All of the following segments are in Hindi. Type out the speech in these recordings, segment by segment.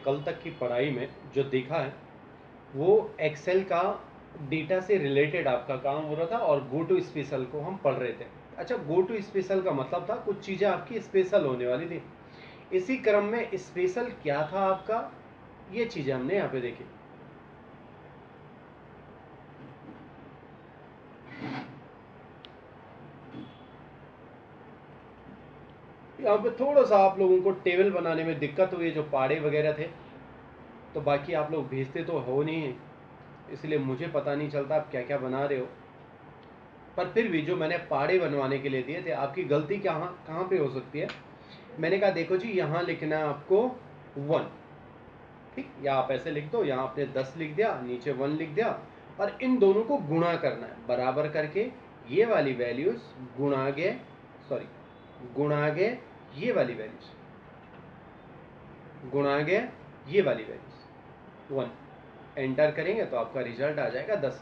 कल तक की पढ़ाई में जो देखा है वो एक्सेल का डेटा से रिलेटेड आपका काम हो रहा था और गो टू स्पेशल को हम पढ़ रहे थे। अच्छा, गो टू स्पेशल का मतलब था कुछ चीज़ें आपकी स्पेशल होने वाली थी। इसी क्रम में स्पेशल क्या था आपका, ये चीज़ें हमने यहाँ पे देखी। यहाँ पे थोड़ा सा आप लोगों को टेबल बनाने में दिक्कत हुई, जो पहाड़े वगैरह थे, तो बाकी आप लोग भेजते तो हो नहीं है, इसलिए मुझे पता नहीं चलता आप क्या क्या बना रहे हो। पर फिर भी जो मैंने पहाड़े बनवाने के लिए दिए थे, आपकी गलती कहाँ कहाँ पे हो सकती है। मैंने कहा देखो जी, यहाँ लिखना है आपको 1, ठीक, या आप ऐसे लिख दो, यहाँ आपने 10 लिख दिया, नीचे 1 लिख दिया, और इन दोनों को गुणा करना है बराबर करके। ये वाली वैल्यूज गुणा गए, सॉरी गुणा गए ये वाली वैल्यूज, गुणा गए ये वाली वैल्यूज 1, एंटर करेंगे तो आपका रिजल्ट आ जाएगा 10।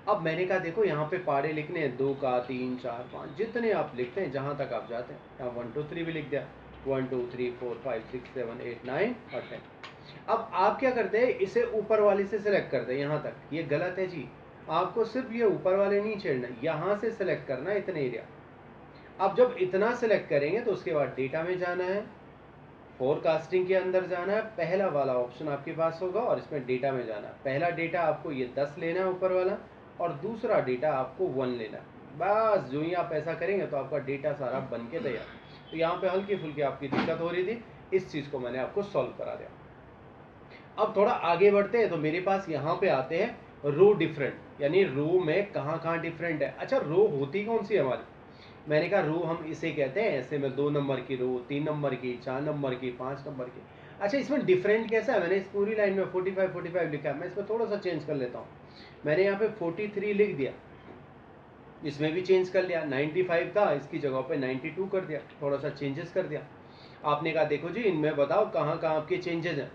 अब मैंने कहा देखो, यहाँ पे पहाड़े लिखने हैं 2 का 3 4 5, जितने आप लिखते हैं जहाँ तक आप जाते हैं। यहाँ 1 2 3 भी लिख दिया, 1 2 3 4 5 6 7 8 9 और 10। अब आप क्या करते हैं, इसे ऊपर वाले से सिलेक्ट करते हैं यहाँ तक। ये गलत है जी, आपको सिर्फ ये ऊपर वाले नहीं छेड़ना, यहाँ से सिलेक्ट करना है इतने एरिया। अब जब इतना सिलेक्ट करेंगे तो उसके बाद डेटा में जाना है, फोरकास्टिंग के अंदर जाना है, पहला वाला ऑप्शन आपके पास होगा और इसमें डेटा में जाना है। पहला डेटा आपको ये 10 लेना है ऊपर वाला, और दूसरा डेटा आपको 1 लेना है। बस जो ही आप ऐसा करेंगे तो आपका डेटा सारा बन के तैयार। तो यहाँ पे हल्की फुल्की आपकी दिक्कत हो रही थी, इस चीज़ को मैंने आपको सॉल्व करा दिया। अब थोड़ा आगे बढ़ते हैं, तो मेरे पास यहाँ पे आते हैं रो डिफरेंट, यानी रो में कहाँ कहाँ डिफरेंट है। अच्छा, रो होती कौन सी है हमारी, मैंने कहा रो हम इसे कहते हैं, ऐसे में 2 नंबर की रो, 3 नंबर की, 4 नंबर की, 5 नंबर की। अच्छा, इसमें डिफरेंट कैसा है, मैंने इस पूरी लाइन में 45 45 लिखा है, मैं इसमें थोड़ा सा चेंज कर लेता हूँ। मैंने यहाँ पे 43 लिख दिया, इसमें भी चेंज कर लिया। 95 था, इसकी जगह पे 92 कर दिया, थोड़ा सा चेंजेस कर दिया। आपने कहा देखो जी, इनमें बताओ कहाँ कहाँ आपके चेंजेस हैं।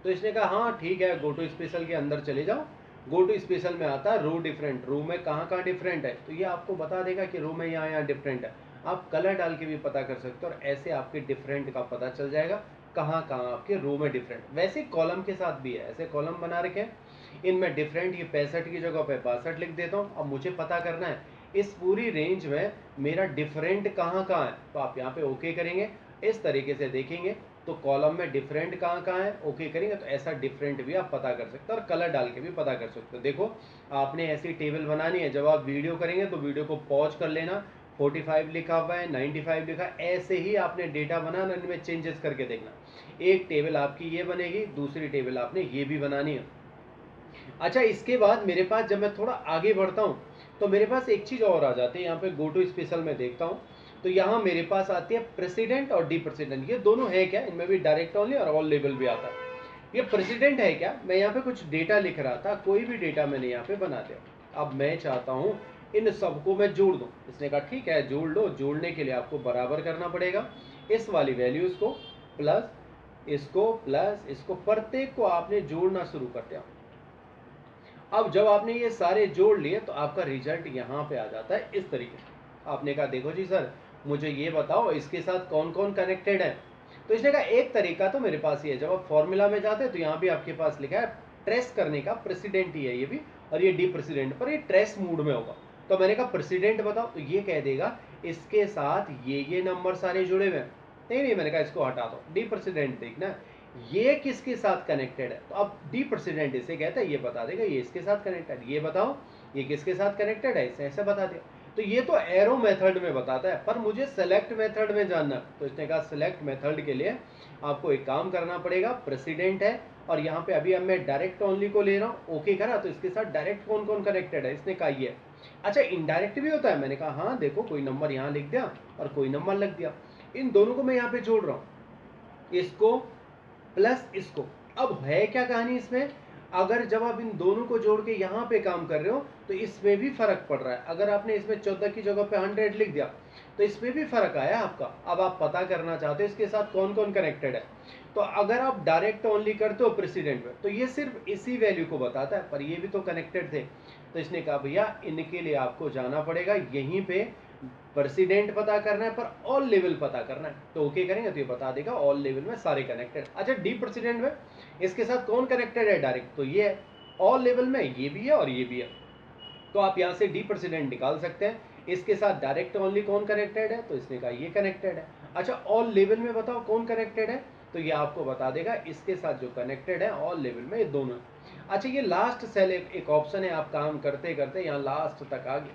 तो इसने कहा हाँ ठीक है, गो टू स्पेशल के अंदर चले जाओ। गो टू स्पेशल में आता है रो डिफरेंट, रो में कहाँ कहाँ डिफरेंट है, तो ये आपको बता देगा कि रो में यहाँ यहाँ डिफरेंट है। आप कलर डाल के भी पता कर सकते हो, और ऐसे आपके डिफरेंट का पता चल जाएगा कहाँ कहाँ आपके रो में डिफरेंट। वैसे कॉलम के साथ भी है, ऐसे कॉलम बना रखे हैं, इनमें डिफरेंट, ये 65 की जगह पे 62 लिख देता हूँ। अब मुझे पता करना है इस पूरी रेंज में मेरा डिफरेंट कहाँ कहाँ है, तो आप यहाँ पे ओके करेंगे, इस तरीके से देखेंगे तो कॉलम में डिफरेंट कहाँ कहाँ है, ओके करेंगे तो ऐसा डिफरेंट भी आप पता कर सकते हो, और कलर डाल के भी पता कर सकते हो। देखो, आपने ऐसी टेबल बनानी है, जब आप वीडियो करेंगे तो वीडियो को पॉज कर लेना, 45 लिखा हुआ है, 95 लिखा है, ऐसे ही आपने डेटा बनाना, इनमें चेंजेस करके देखना। एक टेबल आपकी ये बनेगी, दूसरी टेबल आपने ये भी बनानी है। अच्छा, इसके बाद मेरे पास जब मैं थोड़ा आगे बढ़ता हूँ तो मेरे पास एक चीज़ और आ जाती है। यहाँ पे गो टू स्पेशल में देखता हूँ तो यहाँ मेरे पास आती है प्रेसिडेंट और डी प्रेसिडेंट। ये दोनों है क्या, इनमें भी डायरेक्ट ओनली और ऑल लेवल भी आता है। ये प्रेसिडेंट है क्या, मैं यहाँ पे कुछ डेटा लिख रहा था, कोई भी डेटा मैंने यहाँ पे बना दिया। अब मैं चाहता हूँ इन सबको मैं जोड़ दूँ। इसने कहा ठीक है जोड़ लो। जोड़ने के लिए आपको बराबर करना पड़ेगा, इस वाली वैल्यूज को प्लस इसको, प्रत्येक को आपने जोड़ना शुरू कर दिया। अब जब आपने ये सारे जोड़ लिए तो आपका रिजल्ट यहाँ पे आ जाता है इस तरीके से। आपने कहा देखो जी सर, मुझे ये बताओ इसके साथ कौन कौन कनेक्टेड है। तो इसने कहा एक तरीका तो मेरे पास ये है, जब आप फॉर्मूला में जाते हैं तो यहाँ भी आपके पास लिखा है ट्रेस करने का, प्रेसिडेंट ही है ये भी, और ये डी प्रेसिडेंट, पर ये ट्रेस मूड में होगा। तो मैंने कहा प्रेसिडेंट बताओ, तो ये कह देगा इसके साथ ये नंबर सारे जुड़े हुए हैं। नहीं, मैंने कहा इसको हटा दो, डी प्रेसिडेंट देखना ये किसके साथ कनेक्टेड है। तो अब डी प्रेसिडेंट इसे कहता है, ये बता देगा ये इसके साथ कनेक्टेड। ये बताओ ये किसके साथ कनेक्टेड है, इसे ऐसे बता दिया। तो ये तो एरो मेथड में बताता है, पर मुझे सेलेक्ट मेथड में जानना। तो इसने कहा सेलेक्ट मेथड के लिए आपको एक काम करना पड़ेगा, प्रेसिडेंट है और यहाँ पे अभी अब मैं डायरेक्ट ओनली को ले रहा हूँ, ओके करा, तो इसके साथ डायरेक्ट कौन कौन कनेक्टेड है, इसने कहा ये। अच्छा, इनडायरेक्ट भी होता है, मैंने कहा हाँ देखो, कोई नंबर यहाँ लिख दिया और कोई नंबर लग दिया, इन दोनों को मैं यहाँ पे जोड़ रहा हूँ, इसको प्लस इसको। अब है क्या कहानी इसमें, अगर जब आप इन दोनों को जोड़ के यहाँ पे काम कर रहे हो तो इसमें भी फर्क पड़ रहा है। अगर आपने इसमें 14 की जगह पे 100 लिख दिया तो इसमें भी फर्क आया आपका। अब आप पता करना चाहते हो इसके साथ कौन कौन कनेक्टेड है, तो अगर आप डायरेक्ट ओनली करते हो प्रेसिडेंट में तो ये सिर्फ इसी वैल्यू को बताता है, पर ये भी तो कनेक्टेड थे। तो इसने कहा भैया इनके लिए आपको जाना पड़ेगा यहीं पे प्रेसिडेंट पता करना है पर ऑल लेवल पता करना है, तो ओके करेंगे तो ये बता देगा ऑल लेवल में सारे कनेक्टेड। अच्छा डी प्रेसिडेंट में इसके साथ कौन कनेक्टेड है डायरेक्ट, तो ये है। ऑल लेवल में ये भी है और ये भी है, तो आप यहाँ से डी प्रेसिडेंट निकाल सकते हैं। इसके साथ डायरेक्ट ओनली कौन कनेक्टेड है, तो इसने कहा ये कनेक्टेड है। अच्छा ऑल लेवल में बताओ कौन कनेक्टेड है, तो ये आपको बता देगा इसके साथ जो कनेक्टेड है ऑल लेवल में ये दोनों। अच्छा ये लास्ट सेल एक ऑप्शन है, आप काम करते करते यहाँ लास्ट तक आ गए,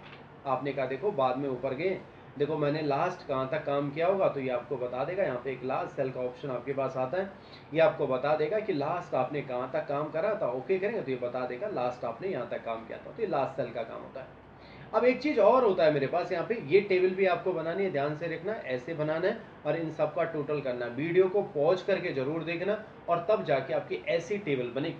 आपने कहा देखो बाद में ऊपर गए, देखो मैंने लास्ट कहाँ तक काम किया होगा, तो ये आपको बता देगा। यहाँ पे एक लास्ट सेल का ऑप्शन आपके पास आता है, ये आपको बता देगा कि लास्ट आपने कहाँ तक काम करा था। ओके करेंगे तो ये बता देगा लास्ट आपने यहाँ तक काम किया था, तो ये लास्ट सेल का काम होता है। अब एक चीज और होता है मेरे पास यहाँ पे, ये टेबल भी आपको बनानी है, ध्यान से रखना, ऐसे बनाना है और इन सब का टोटल करना है। वीडियो को पॉज करके जरूर देखना और तब जाके आपकी ऐसी टेबल बनेगी।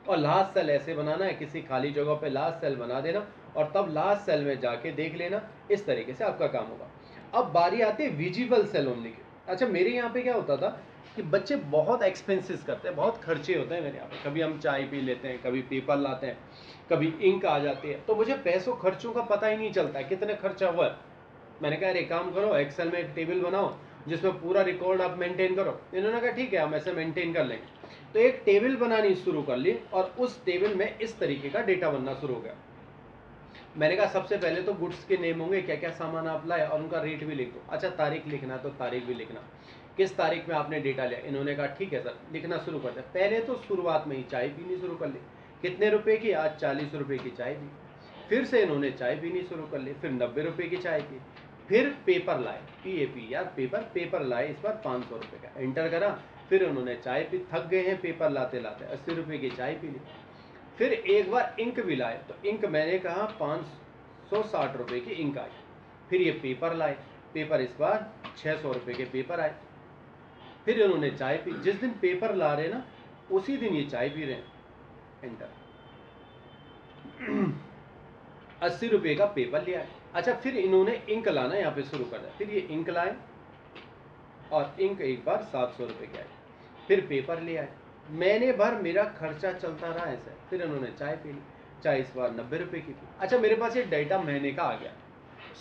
और लास्ट सेल ऐसे बनाना है, किसी खाली जगह पे लास्ट सेल बना देना और तब लास्ट सेल में जाके देख लेना, इस तरीके से आपका काम होगा। अब बारी आती है विजिबल सेल ओनली की। अच्छा मेरे यहाँ पे क्या होता था कि बच्चे बहुत एक्सपेंसेस करते हैं, बहुत खर्चे होते हैं मेरे यहाँ पे, कभी हम चाय पी लेते हैं, कभी पेपर लाते हैं, कभी इंक आ जाती है, तो मुझे पैसों खर्चों का पता ही नहीं चलता है कितने खर्चा हुआ है। मैंने कहा एक काम करो, एक्सेल में एक टेबल बनाओ जिसमें पूरा रिकॉर्ड आप मेंटेन करो। इन्होंने कहा ठीक है हम ऐसे मेंटेन कर लेंगे, तो एक टेबल बनानी शुरू कर ली और उस टेबल में इस तरीके का डेटा बनना शुरू हो गया। मैंने कहा सबसे पहले तो गुड्स के नेम होंगे, क्या क्या सामान आप लाए और उनका रेट भी लिख दो। अच्छा तारीख लिखना तो तारीख भी लिखना, किस तारीख में आपने डेटा लिया। इन्होंने कहा ठीक है सर, लिखना शुरू कर दिया। पहले तो शुरुआत में ही चाय पीनी शुरू कर ली, कितने रुपए की, आज 40 रुपए की चाय पी। फिर से इन्होंने चाय पीनी शुरू कर ली, फिर 90 रुपए की चाय पी। फिर पेपर लाए, PAP यार पेपर लाए, इस बार 500 रुपए का एंटर करा। फिर उन्होंने चाय पी, थक गए हैं पेपर लाते लाते, 80 रुपए की चाय पी ली। फिर एक बार इंक भी लाए, तो इंक मैंने कहा 560 रुपए की इंक आई। फिर ये पेपर लाए, पेपर इस बार 600 रुपए के पेपर आए। फिर इन्होंने चाय पी, जिस दिन पेपर ला रहे ना उसी दिन ये चाय पी रहे हैं, एंटर। 80 रुपए का पेपर लिया है। अच्छा फिर इन्होंने इंक लाना यहाँ पे शुरू कर दिया, फिर ये इंक लाए और इंक एक बार 700 रुपए के आए। फिर पेपर ले आए, महीने भर मेरा खर्चा चलता रहा ऐसे। फिर इन्होंने चाय पी ली, चाय इस बार 90 रुपए की थी। अच्छा मेरे पास ये डेटा महीने का आ गया,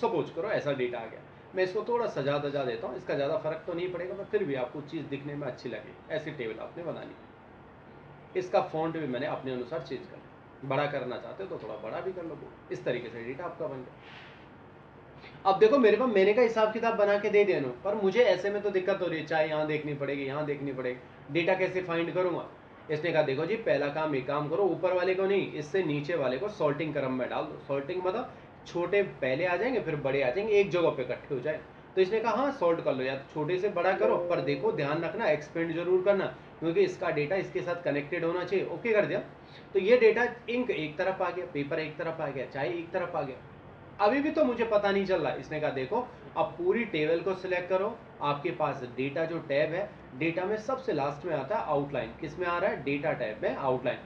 सपोज करो ऐसा डेटा आ गया। मैं इसको थोड़ा सजा दजा देता हूँ, इसका ज़्यादा फर्क तो नहीं पड़ेगा, पर फिर भी आपको चीज़ दिखने में अच्छी लगे, ऐसी टेबल आपने बनानी। इसका फॉन्ट भी मैंने अपने अनुसार चेंज कर लिया, बड़ा करना चाहते हो तो थोड़ा बड़ा भी कर लो, इस तरीके से डेटा आपका बन गया। अब देखो मेरे पास महीने का हिसाब किताब बना के दे देना, पर मुझे ऐसे में तो दिक्कत हो रही है, चाहे यहाँ देखनी पड़ेगी, यहाँ देखनी पड़ेगी, डेटा कैसे फाइंड करूँगा। इसने कहा देखो जी पहला काम एक काम करो, ऊपर वाले को नहीं, इससे नीचे वाले को सॉर्टिंग क्रम में डाल दो। सॉर्टिंग मतलब छोटे पहले आ जाएंगे फिर बड़े आ जाएंगे, एक जगह पे इकट्ठे हो जाए। तो इसने कहा हाँ सॉर्ट कर लो, या तो छोटे से बड़ा करो, पर देखो ध्यान रखना एक्सपेंड जरूर करना, क्योंकि इसका डेटा इसके साथ कनेक्टेड होना चाहिए। ओके कर दिया, तो ये डेटा इंक एक तरफ आ गया, पेपर एक तरफ आ गया, चाय एक तरफ आ गया। अभी भी तो मुझे पता नहीं चल रहा। इसने कहा देखो अब पूरी टेबल को सिलेक्ट करो, आपके पास डेटा जो टैब है, डेटा में सबसे लास्ट में आता है आउटलाइन। किस में आ रहा है, डेटा टैब में आउटलाइन।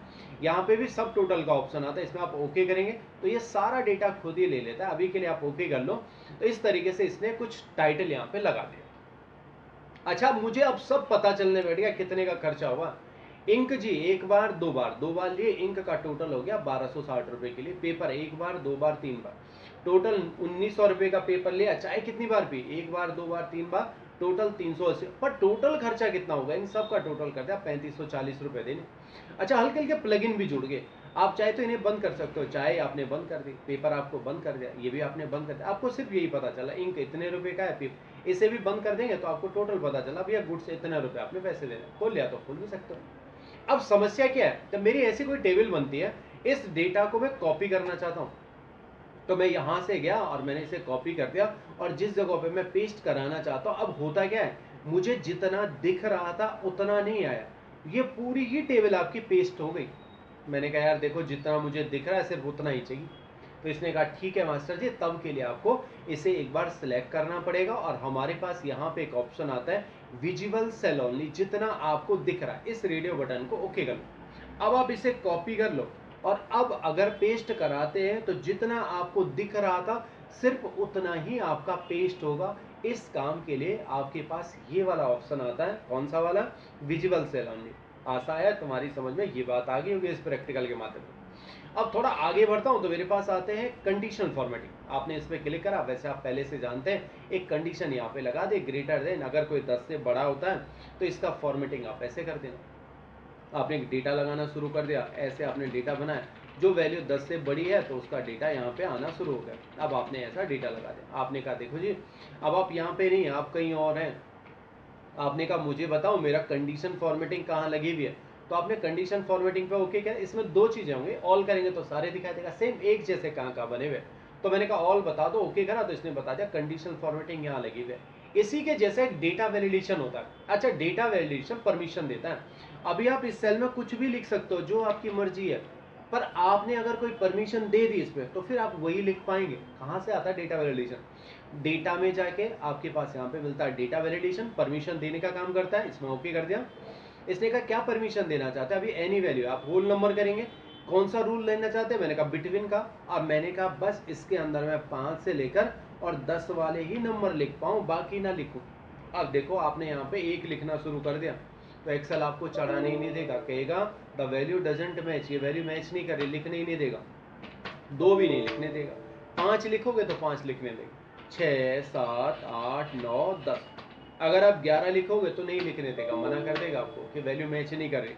यहाँ पे भी सब टोटल का ऑप्शन आता है, इसमें आप ओके करेंगे तो ये सारा डेटा खुद ही ले लेता है। अभी के लिए आप ओके कर लो। तो इस तरीके से इसने कुछ टाइटल यहाँ पे लगा दिया। अच्छा मुझे अब सब पता चलने बैठ गया कितने का खर्चा हुआ। इंक जी एक बार दो बार लिए, इंक का टोटल हो गया 1260 रुपए के लिए। पेपर एक बार दो बार तीन बार, टोटल 1900 रुपए का पेपर लिया। चाहे कितनी बार पी, एक बार दो बार तीन बार, टोटल 380। पर टोटल खर्चा कितना होगा, इन सब का टोटल कर दिया 3540 रुपए देने। अच्छा हल्के हल्के प्लगइन भी जुड़ गए, आप चाहे तो इन्हें बंद कर सकते हो। चाहे आपने बंद कर दी, पेपर आपको बंद कर दिया, ये भी आपने बंद कर दिया, आपको सिर्फ यही पता चला इंक इतने रुपए का है। इसे भी बंद कर देंगे तो आपको टोटल पता चला भैया गुड्स इतने रुपए आपने पैसे देने। खोल लिया तो खोल भी सकते हो। अब समस्या क्या है, जब मेरी ऐसी कोई टेबल बनती है, इस डेटा को मैं कॉपी करना चाहता हूँ, तो मैं यहां से गया और मैंने इसे कॉपी कर दिया और जिस जगह पे मैं पेस्ट कराना चाहता हूं, अब होता क्या है, मुझे जितना दिख रहा था उतना नहीं आया, ये पूरी ही टेबल आपकी पेस्ट हो गई। मैंने कहा यार देखो जितना मुझे दिख रहा है सिर्फ उतना ही चाहिए। तो इसने कहा ठीक है मास्टर जी, तब के लिए आपको इसे एक बार सिलेक्ट करना पड़ेगा और हमारे पास यहाँ पे एक ऑप्शन आता है विजिबल सेल ओनली, जितना आपको दिख रहा है। इस रेडियो बटन को ओके कर लो। अब आप इसे कॉपी कर लो और अब अगर पेस्ट कराते हैं तो जितना आपको दिख रहा था सिर्फ उतना ही आपका पेस्ट होगा। इस काम के लिए आपके पास ये वाला ऑप्शन आता है, कौन सा वाला, विजिबल सेल ओनली। आशा है तुम्हारी समझ में ये बात आ गई होगी इस प्रैक्टिकल के माध्यम से। अब थोड़ा आगे बढ़ता हूँ तो मेरे पास आते हैं कंडीशनल फॉर्मेटिंग। आपने इस पर क्लिक करा, वैसे आप पहले से जानते हैं एक कंडीशन यहाँ पे लगा दे, ग्रेटर देन, अगर कोई 10 से बड़ा होता है तो इसका फॉर्मेटिंग आप ऐसे कर देना। आपने एक डेटा लगाना शुरू कर दिया, ऐसे आपने डेटा बनाया, जो वैल्यू 10 से बड़ी है तो उसका डेटा यहाँ पे आना शुरू हो गया। अब आपने ऐसा डेटा लगा दिया, आपने कहा देखो जी अब आप यहाँ पे नहीं, आप कहीं और हैं। आपने कहा मुझे बताओ मेरा कंडीशन फॉर्मेटिंग कहाँ लगी हुई है, तो आपने कंडीशन फॉर्मेटिंग पे ओके किया। इसमें दो चीजें होंगी, ऑल करेंगे तो सारे दिखाई देगा सेम एक जैसे कहाँ कहाँ बने हुए। तो मैंने कहा ऑल बता दो, ओके करा तो इसने बता दिया कंडीशन फॉर्मेटिंग यहाँ लगी हुई है। इसी के जैसे एक डेटा वैलिडेशन होता है। अच्छा, डेटा वैलिडेशन परमिशन देता है। अभी आप इस सेल में कुछ भी लिख सकते हो जो आपकी मर्जी है, पर आपने अगर कोई परमिशन दे दी इसमें तो फिर आप वही लिख पाएंगे। कहाँ से आता है डेटा वैलिडेशन? डेटा में जाके आपके पास यहाँ पे मिलता है डेटा वैलिडेशन, परमिशन देने का काम करता है। इसमें ओके कर दिया। इसने कहा क्या परमिशन देना चाहते हैं? अभी एनी वैल्यू, आप होल नंबर करेंगे। कौन सा रूल लेना चाहते हैं? मैंने कहा बिटवीन का। अब मैंने कहा बस इसके अंदर मैं 5 से लेकर और 10 वाले ही नंबर लिख पाऊँ, बाकी ना लिखूँ। अब देखो आपने यहाँ पे एक लिखना शुरू कर दिया तो एक्सेल आपको चढ़ाने ही नहीं देगा, कहेगा द वैल्यू डजेंट मैच, ये वैल्यू मैच नहीं करे, लिखने ही नहीं देगा। 2 भी नहीं लिखने देगा। 5 लिखोगे तो 5 लिखने देगा, 6 7 8 9 10। अगर आप 11 लिखोगे तो नहीं लिखने देगा, मना कर देगा आपको कि वैल्यू मैच नहीं कर रही।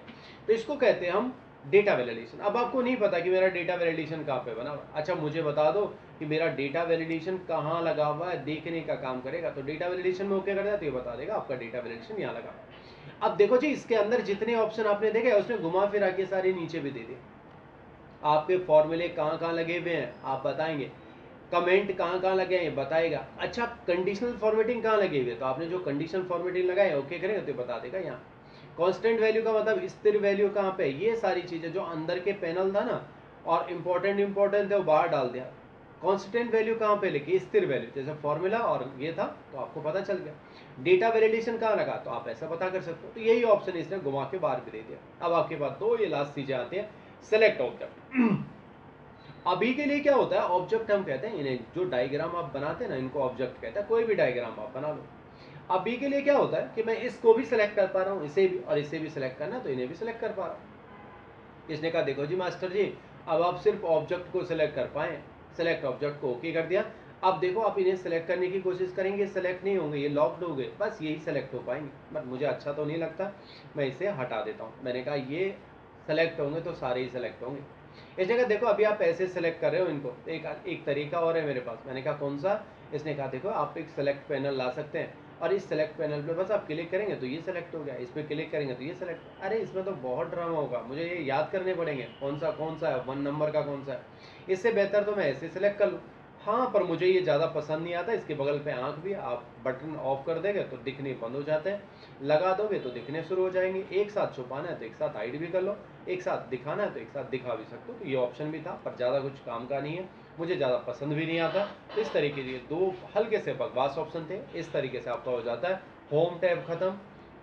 तो इसको कहते हैं हम डेटा वैलिडेशन। अब आपको नहीं पता कि मेरा डेटा वैलिडेशन कहाँ पे बना हुआ। अच्छा मुझे बता दो कि मेरा डेटा वैलिडेशन कहाँ लगा हुआ है, देखने का काम करेगा। तो डेटा वैलिडेशन में ओके कर दिया तो ये बता देगा आपका डेटा वैलिडेशन यहाँ लगा। अब देखो जी इसके अंदर जितने ऑप्शन आपने देखे उसने घुमा फिरा के सारे नीचे भी दे दिए। आपके फॉर्मूले कहाँ कहाँ लगे हुए हैं आप बताएंगे, कमेंट कहाँ कहाँ लगे हैं बताएगा। अच्छा, कंडीशनल फॉर्मेटिंग कहाँ लगे हुए, तो आपने जो कंडीशनल फॉर्मेटिंग लगाए ओके करेंगे तो बता देगा। यहाँ कांस्टेंट वैल्यू का मतलब स्थिर वैल्यू कहाँ पे, ये सारी चीजें जो अंदर के पैनल था ना और इंपॉर्टेंट थे वो बाहर डाल दिया। कांस्टेंट वैल्यू कहाँ पे लिखी, स्थिर वैल्यू, जैसे फॉर्मूला और ये था तो आपको पता चल गया। डेटा वैलिडेशन कहाँ लगा तो आप ऐसा पता कर सकते हो। तो यही ऑप्शन इसने घुमा के बाहर भी दे दिया। अब आपके पास दो ये लास्ट चीजें आती हैं, सेलेक्ट ऑब्जेक्ट। अभी के लिए क्या होता है, ऑब्जेक्ट हम कहते हैं इन्हें, जो डायग्राम आप बनाते हैं ना इनको ऑब्जेक्ट कहते हैं। कोई भी डायग्राम आप बना लो। अभी के लिए क्या होता है कि मैं इसको भी सिलेक्ट कर पा रहा हूँ, इसे भी और इसे भी सिलेक्ट करना है तो इन्हें भी सिलेक्ट कर पा रहा हूँ। इसने कहा देखो जी मास्टर जी अब आप सिर्फ ऑब्जेक्ट को सिलेक्ट कर पाए, सिलेक्ट ऑब्जेक्ट को ओके कर दिया। अब देखो आप इन्हें सिलेक्ट करने की कोशिश करेंगे, सिलेक्ट नहीं होंगे, ये लॉक्ड हो गए, बस यही सिलेक्ट हो पाएंगे। बट मुझे अच्छा तो नहीं लगता, मैं इसे हटा देता हूँ। मैंने कहा ये सेलेक्ट होंगे तो सारे ही सिलेक्ट होंगे। इस जगह देखो अभी आप ऐसे सेलेक्ट कर रहे हो इनको, एक तरीका और है मेरे पास। मैंने कहा कौन सा? इसने कहा देखो आप एक सेलेक्ट पैनल ला सकते हैं और इस सेलेक्ट पैनल पे बस आप क्लिक करेंगे तो ये सेलेक्ट हो गया, इस पर क्लिक करेंगे तो ये सेलेक्ट। अरे इसमें तो बहुत ड्रामा होगा, मुझे ये याद करने पड़ेंगे कौन सा है, 1 नंबर का कौन सा है। इससे बेहतर तो मैं ऐसे सेलेक्ट कर लूँ। हाँ पर मुझे ये ज़्यादा पसंद नहीं आता। इसके बगल पे आंख भी, आप बटन ऑफ कर देंगे तो दिखने बंद हो जाते हैं, लगा दोगे तो दिखने शुरू हो जाएंगे। एक साथ छुपाना है तो एक साथ हाइड भी कर लो, एक साथ दिखाना है तो एक साथ दिखा भी सकते हो। तो ये ऑप्शन भी था पर ज़्यादा कुछ काम का नहीं है, मुझे ज़्यादा पसंद भी नहीं आता। तो इस तरीके के दो हल्के से बकवास ऑप्शन थे। इस तरीके से आपका हो जाता है होम टैब खत्म।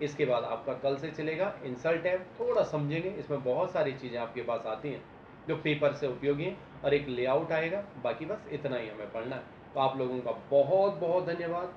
इसके बाद आपका कल से चलेगा इंसर्ट टैब। थोड़ा समझेंगे, इसमें बहुत सारी चीज़ें आपके पास आती हैं जो पेपर से उपयोगी है और एक लेआउट आएगा। बाकी बस इतना ही हमें पढ़ना है। तो आप लोगों का बहुत बहुत धन्यवाद।